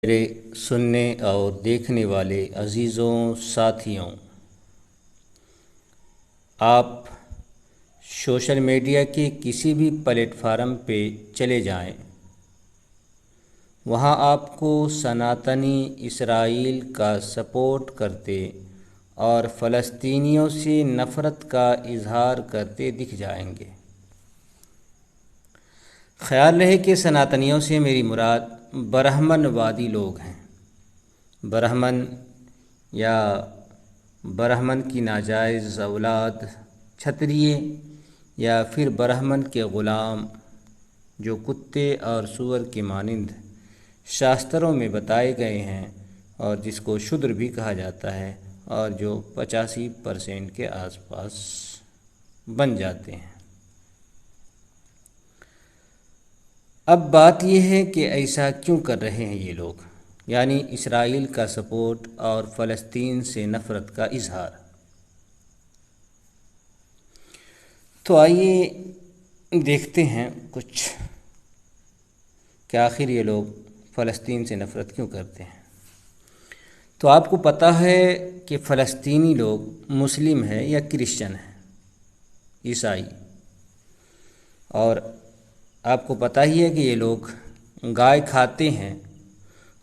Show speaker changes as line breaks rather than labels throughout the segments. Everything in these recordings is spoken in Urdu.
میرے سننے اور دیکھنے والے عزیزوں ساتھیوں، آپ سوشل میڈیا کے کسی بھی پلیٹ فارم پہ چلے جائیں، وہاں آپ کو سناتنی اسرائیل کا سپورٹ کرتے اور فلسطینیوں سے نفرت کا اظہار کرتے دکھ جائیں گے۔ خیال رہے کہ سناتنیوں سے میری مراد برہمن وادی لوگ ہیں۔ برہمن یا برہمن کی ناجائز اولاد، چھتریے یا پھر برہمن کے غلام جو کتے اور سور کے مانند شاستروں میں بتائے گئے ہیں اور جس کو شودر بھی کہا جاتا ہے اور جو 85% کے آس پاس بن جاتے ہیں۔ اب بات یہ ہے کہ ایسا کیوں کر رہے ہیں یہ لوگ، یعنی اسرائیل کا سپورٹ اور فلسطین سے نفرت کا اظہار۔ تو آئیے دیکھتے ہیں کچھ کہ آخر یہ لوگ فلسطین سے نفرت کیوں کرتے ہیں۔ تو آپ کو پتہ ہے کہ فلسطینی لوگ مسلم ہیں یا کرسچن ہیں، عیسائی، اور آپ کو پتہ ہی ہے کہ یہ لوگ گائے کھاتے ہیں،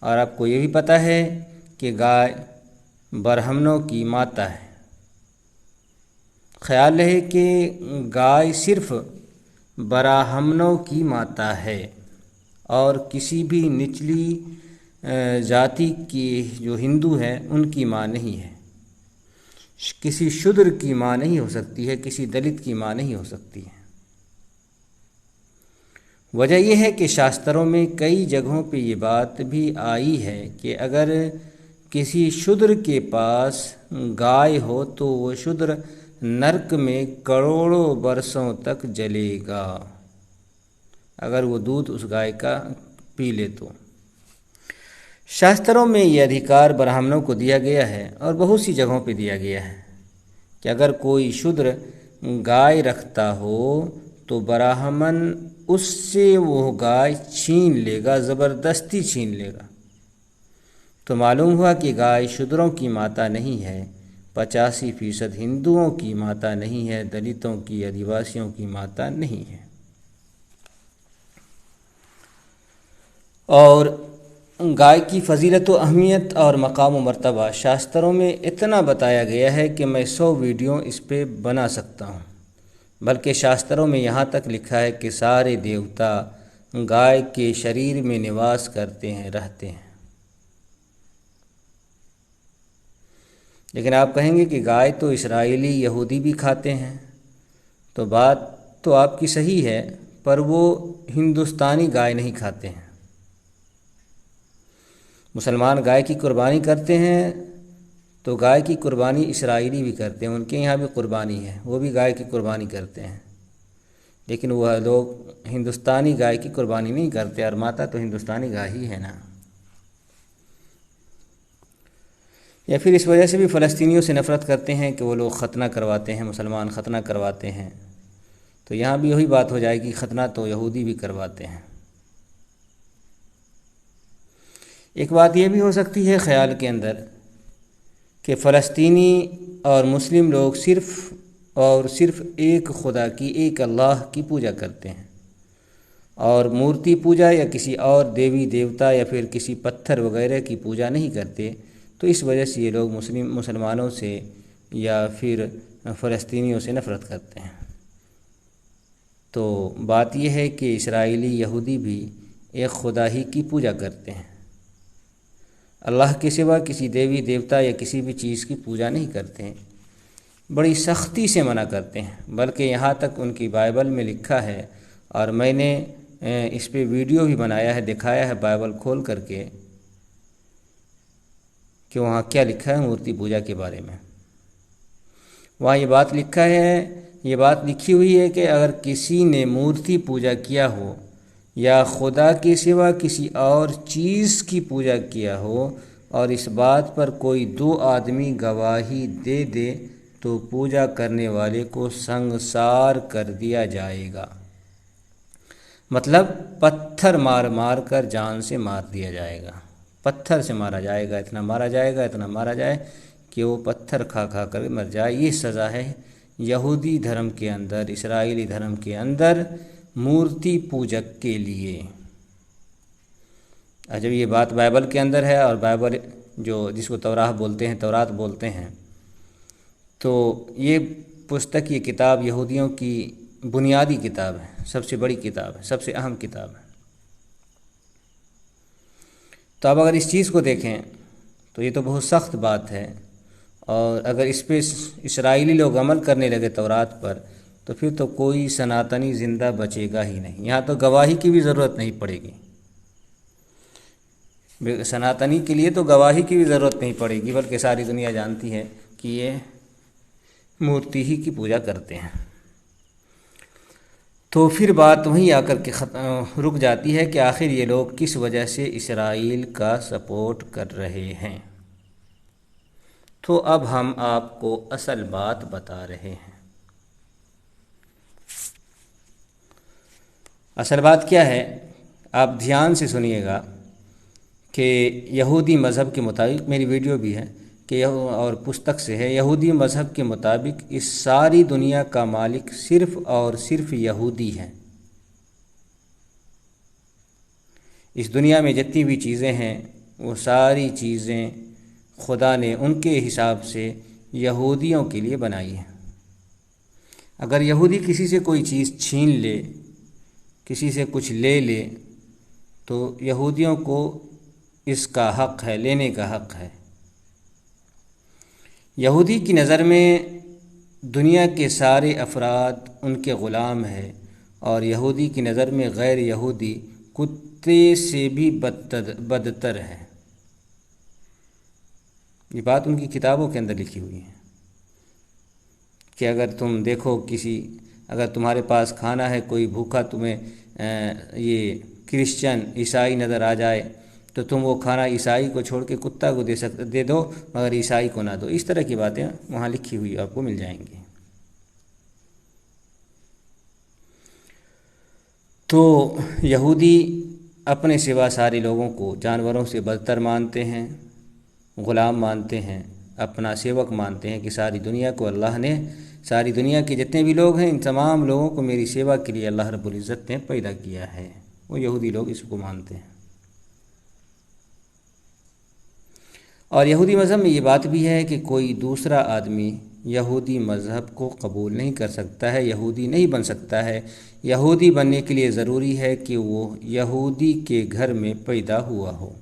اور آپ کو یہ بھی پتہ ہے کہ گائے برہمنوں کی ماتا ہے۔ خیال رہے کہ گائے صرف براہمنوں کی ماتا ہے اور کسی بھی نچلی ذاتی کی جو ہندو ہیں ان کی ماں نہیں ہے، کسی شودر کی ماں نہیں ہو سکتی ہے، کسی دلت کی ماں نہیں ہو سکتی ہے۔ وجہ یہ ہے کہ شاستروں میں کئی جگہوں پہ یہ بات بھی آئی ہے کہ اگر کسی شودر کے پاس گائے ہو تو وہ شودر نرک میں کروڑوں برسوں تک جلے گا اگر وہ دودھ اس گائے کا پی لے تو۔ شاستروں میں یہ ادھیکار برہمنوں کو دیا گیا ہے اور بہت سی جگہوں پہ دیا گیا ہے کہ اگر کوئی شودر گائے رکھتا ہو تو براہمن اس سے وہ گائے چھین لے گا، زبردستی چھین لے گا۔ تو معلوم ہوا کہ گائے شودروں کی ماتا نہیں ہے، 85% ہندوؤں کی ماتا نہیں ہے، دلتوں کی، آدیواسیوں کی ماتا نہیں ہے۔ اور گائے کی فضیلت و اہمیت اور مقام و مرتبہ شاستروں میں اتنا بتایا گیا ہے کہ میں 100 ویڈیو اس پہ بنا سکتا ہوں، بلکہ شاستروں میں یہاں تک لکھا ہے کہ سارے دیوتا گائے کے شریر میں نواس کرتے ہیں، رہتے ہیں۔ لیکن آپ کہیں گے کہ گائے تو اسرائیلی یہودی بھی کھاتے ہیں، تو بات تو آپ کی صحیح ہے، پر وہ ہندوستانی گائے نہیں کھاتے ہیں۔ مسلمان گائے کی قربانی کرتے ہیں تو گائے کی قربانی اسرائیلی بھی کرتے ہیں، ان کے یہاں بھی قربانی ہے، وہ بھی گائے کی قربانی کرتے ہیں، لیکن وہ لوگ ہندوستانی گائے کی قربانی نہیں کرتے، اور ماتا تو ہندوستانی گائے ہی ہے نا۔ یا پھر اس وجہ سے بھی فلسطینیوں سے نفرت کرتے ہیں کہ وہ لوگ ختنہ کرواتے ہیں، مسلمان ختنہ کرواتے ہیں، تو یہاں بھی وہی بات ہو جائے گی، ختنہ تو یہودی بھی کرواتے ہیں۔ ایک بات یہ بھی ہو سکتی ہے خیال کے اندر کہ فلسطینی اور مسلم لوگ صرف ایک خدا کی، ایک اللہ کی پوجا کرتے ہیں، اور مورتی پوجا یا کسی اور دیوی دیوتا یا پھر کسی پتھر وغیرہ کی پوجا نہیں کرتے، تو اس وجہ سے یہ لوگ مسلمانوں سے یا پھر فلسطینیوں سے نفرت کرتے ہیں۔ تو بات یہ ہے کہ اسرائیلی یہودی بھی ایک خدا ہی کی پوجا کرتے ہیں، اللہ کے سوا کسی دیوی دیوتا یا کسی بھی چیز کی پوجا نہیں کرتے ہیں، بڑی سختی سے منع کرتے ہیں، بلکہ یہاں تک ان کی بائبل میں لکھا ہے، اور میں نے اس پہ ویڈیو بھی بنایا ہے، دکھایا ہے بائبل کھول کر کے کہ وہاں کیا لکھا ہے مورتی پوجا کے بارے میں۔ وہاں یہ بات لکھا ہے، یہ بات لکھی ہوئی ہے کہ اگر کسی نے مورتی پوجا کیا ہو یا خدا کے سوا کسی اور چیز کی پوجا کیا ہو اور اس بات پر کوئی 2 آدمی گواہی دے دے تو پوجا کرنے والے کو سنگسار کر دیا جائے گا، مطلب پتھر مار مار کر جان سے مار دیا جائے گا۔ پتھر سے مارا جائے گا، اتنا مارا جائے گا، اتنا مارا جائے کہ وہ پتھر کھا کھا کر مر جائے۔ یہ سزا ہے یہودی دھرم کے اندر، اسرائیلی دھرم کے اندر مورتی پوجک کے لیے۔ جب یہ بات بائبل کے اندر ہے، اور بائبل جس کو تورات بولتے ہیں، تو یہ پستک، یہ کتاب یہودیوں کی بنیادی کتاب ہے، سب سے بڑی کتاب ہے، سب سے اہم کتاب ہے۔ تو اب اگر اس چیز کو دیکھیں تو یہ تو بہت سخت بات ہے، اور اگر اس پہ اسرائیلی لوگ عمل کرنے لگے تورات پر، تو پھر تو کوئی سناتنی زندہ بچے گا ہی نہیں۔ یہاں تو گواہی کی بھی ضرورت نہیں پڑے گی، سناتنی کے لیے تو گواہی کی بھی ضرورت نہیں پڑے گی، بلکہ ساری دنیا جانتی ہے کہ یہ مورتی ہی کی پوجا کرتے ہیں۔ تو پھر بات وہیں آ کر کے رک جاتی ہے کہ آخر یہ لوگ کس وجہ سے اسرائیل کا سپورٹ کر رہے ہیں۔ تو اب ہم آپ کو اصل بات بتا رہے ہیں۔ اصل بات کیا ہے؟ آپ دھیان سے سنیے گا کہ یہودی مذہب کے مطابق، میری ویڈیو بھی ہے کہ اور پستک سے ہے، یہودی مذہب کے مطابق اس ساری دنیا کا مالک صرف اور صرف یہودی ہے۔ اس دنیا میں جتنی بھی چیزیں ہیں وہ ساری چیزیں خدا نے ان کے حساب سے یہودیوں کے لیے بنائی ہیں۔ اگر یہودی کسی سے کوئی چیز چھین لے، کسی سے کچھ لے لے، تو یہودیوں کو اس کا حق ہے، لینے کا حق ہے۔ یہودی کی نظر میں دنیا کے سارے افراد ان کے غلام ہیں، اور یہودی کی نظر میں غیر یہودی کتے سے بھی بدتر ہے۔ یہ بات ان کی کتابوں کے اندر لکھی ہوئی ہے کہ اگر تم دیکھو اگر تمہارے پاس کھانا ہے، کوئی بھوکا تمہیں یہ کرسچن عیسائی نظر آ جائے، تو تم وہ کھانا عیسائی کو چھوڑ کے کتا کو دے دو، مگر عیسائی کو نہ دو۔ اس طرح کی باتیں وہاں لکھی ہوئی آپ کو مل جائیں گی۔ تو یہودی اپنے سوا سارے لوگوں کو جانوروں سے بدتر مانتے ہیں، غلام مانتے ہیں، اپنا سیوک مانتے ہیں، کہ ساری دنیا کو اللہ نے، ساری دنیا کے جتنے بھی لوگ ہیں، ان تمام لوگوں کو میری سیوا کے لیے اللہ رب العزت نے پیدا کیا ہے۔ وہ یہودی لوگ اس کو مانتے ہیں۔ اور یہودی مذہب میں یہ بات بھی ہے کہ کوئی دوسرا آدمی یہودی مذہب کو قبول نہیں کر سکتا ہے، یہودی نہیں بن سکتا ہے۔ یہودی بننے کے لیے ضروری ہے کہ وہ یہودی کے گھر میں پیدا ہوا ہو۔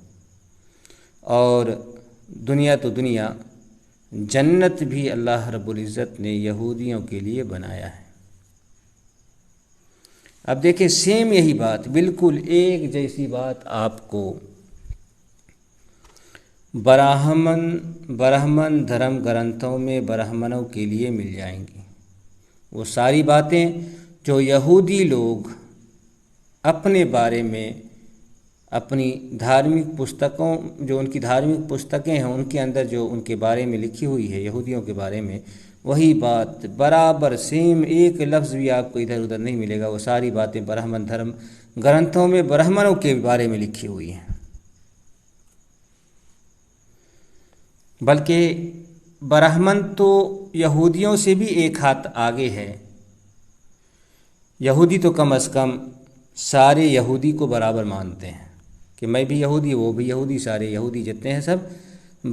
اور دنیا تو دنیا، جنت بھی اللہ رب العزت نے یہودیوں کے لیے بنایا ہے۔ اب دیکھیں، سیم یہی بات، بالکل ایک جیسی بات آپ کو برہمن دھرم گرنتھوں میں برہمنوں کے لیے مل جائیں گی۔ وہ ساری باتیں جو یہودی لوگ اپنے بارے میں، اپنی دھارمک پستکوں، جو ان کی دھارمک پستکیں ہیں، ان کے اندر جو ان کے بارے میں لکھی ہوئی ہے، یہودیوں کے بارے میں، وہی بات برابر سیم، ایک لفظ بھی آپ کو ادھر ادھر نہیں ملے گا۔ وہ ساری باتیں برہمن دھرم گرنتھوں میں برہمنوں کے بارے میں لکھی ہوئی ہیں۔ بلکہ برہمن تو یہودیوں سے بھی ایک ہاتھ آگے ہے۔ یہودی تو کم از کم سارے یہودی کو برابر مانتے ہیں کہ میں بھی یہودی، وہ بھی یہودی، سارے یہودی جتنے ہیں سب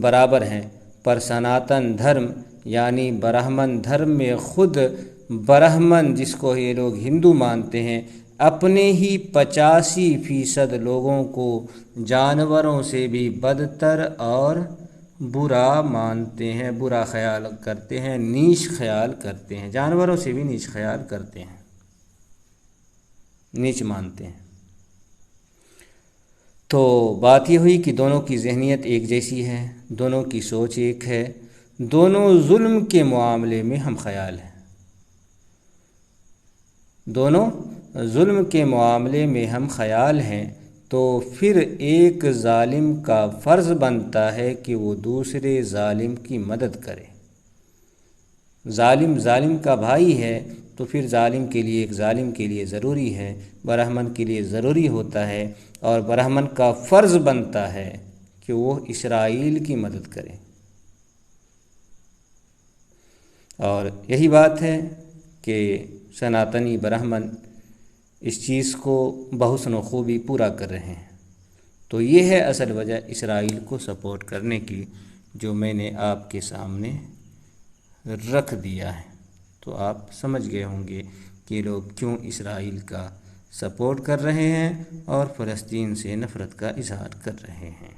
برابر ہیں۔ پر سناتن دھرم یعنی برہمن دھرم میں خود برہمن، جس کو یہ لوگ ہندو مانتے ہیں، اپنے ہی 85% لوگوں کو جانوروں سے بھی بدتر اور برا مانتے ہیں، برا خیال کرتے ہیں، نیچ خیال کرتے ہیں، جانوروں سے بھی نیچ خیال کرتے ہیں، نیچ مانتے ہیں۔ تو بات یہ ہوئی کہ دونوں کی ذہنیت ایک جیسی ہے، دونوں کی سوچ ایک ہے، دونوں ظلم کے معاملے میں ہم خیال ہیں، دونوں ظلم کے معاملے میں ہم خیال ہیں۔ تو پھر ایک ظالم کا فرض بنتا ہے کہ وہ دوسرے ظالم کی مدد کرے۔ ظالم کا بھائی ہے، تو پھر ظالم کے لیے، ایک ظالم کے لیے ضروری ہے، برہمن کے لیے ضروری ہوتا ہے، اور برہمن کا فرض بنتا ہے کہ کہ وہ اسرائیل کی مدد کریں، اور یہی بات ہے کہ سناتنی برہمن اس چیز کو بحسن و خوبی پورا کر رہے ہیں۔ تو یہ ہے اصل وجہ اسرائیل کو سپورٹ کرنے کی، جو میں نے آپ کے سامنے رکھ دیا ہے۔ تو آپ سمجھ گئے ہوں گے کہ لوگ کیوں اسرائیل کا سپورٹ کر رہے ہیں اور فلسطین سے نفرت کا اظہار کر رہے ہیں۔